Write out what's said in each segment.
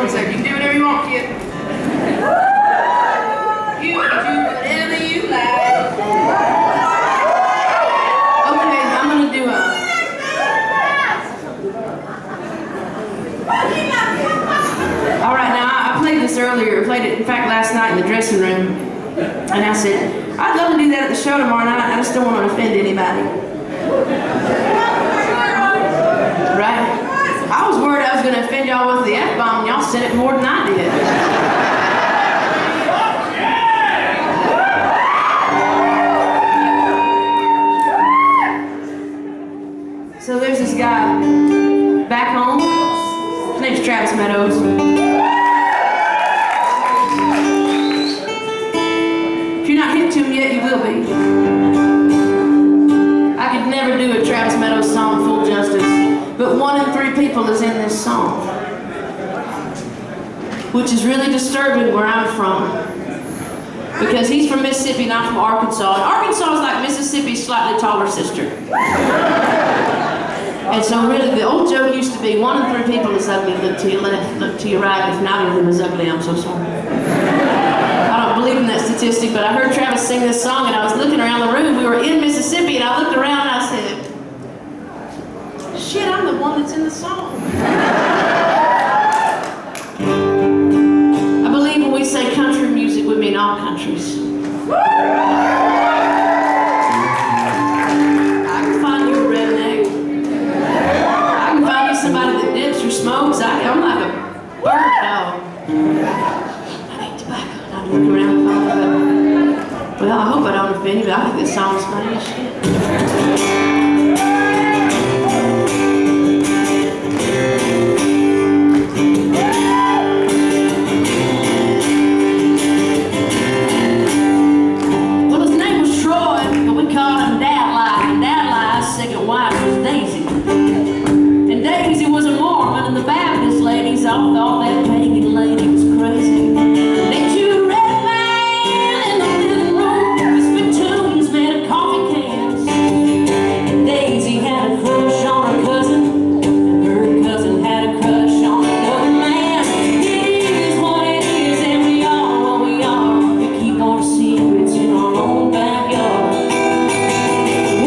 concert. You can do whatever you want, kid. You can do whatever you like. Okay, I'm gonna do All right, now I played this earlier. I played it, in fact, last night in the dressing room. And I said, I'd love to do that at the show tomorrow night. I just don't want to offend anybody. Right? I was worried I was going to offend y'all with the F-bomb, and y'all said it more than I did. So there's this guy back home. His name's Travis Meadows. If you're not hip to him yet, you will be. I could never do a Travis Meadows song full justice, but 1 in 3 people is in this song, which is really disturbing where I'm from, because he's from Mississippi and I'm from Arkansas, and Arkansas is like Mississippi's slightly taller sister. And so really the old joke used to be 1 in 3 people is ugly. Look to your left, look to your right. If neither of them is ugly, I'm so sorry. I don't believe in that statistic, but I heard Travis sing this song and I was looking around the room. We were in Mississippi and I looked around and I said, shit, I'm the one that's in the song. I believe when we say country music, we mean all countries. Somebody that dips or smokes, I'm like a bird dog. I need tobacco. And I'm looking around the phone, but well, I hope I don't offend you, but I think this song's funny as shit. Well, his name was Troy, but we called him Dad-Lie, and Dad-Lie's second wife was Daisy. And Daisy was a Mormon, and the Baptist ladies all thought that pagan lady was crazy. They threw a red man in the living room, whispered tunes made of coffee cans. And Daisy had a crush on her cousin, and her cousin had a crush on another man. It is what it is, and we are what we are. We keep our secrets in our own backyard.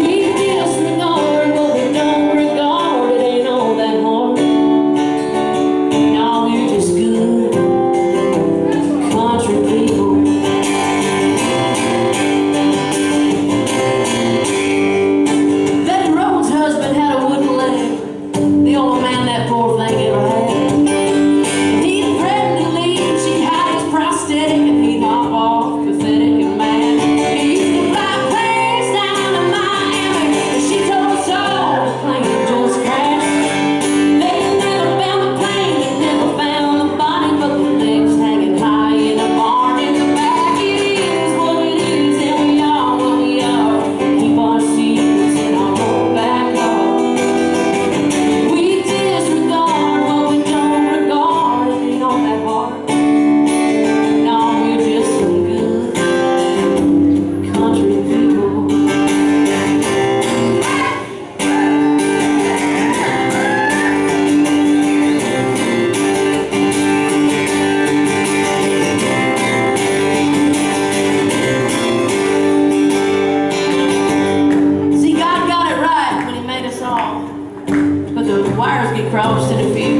We disregard what we don't regard. It ain't all that hard. No, we're just good country people. Betty Rhodes' husband had a wooden leg, the only man that poor thing ever had. And he threatened to leave, she had his prosthetic, and he'd hop off, pathetic and mad. He used to fly planes down to Miami, and she told us all the plane just crashed. They never found the plane, they never found the body, but the legs hanging high in a barn in the back. It is what it is, and we are what we are. Keep our secrets in our own backyard. We disregard what we don't regard. It ain't all that hard. No, we're just some good country people. See, God got it right when He made us all, but the wires get crossed in a few.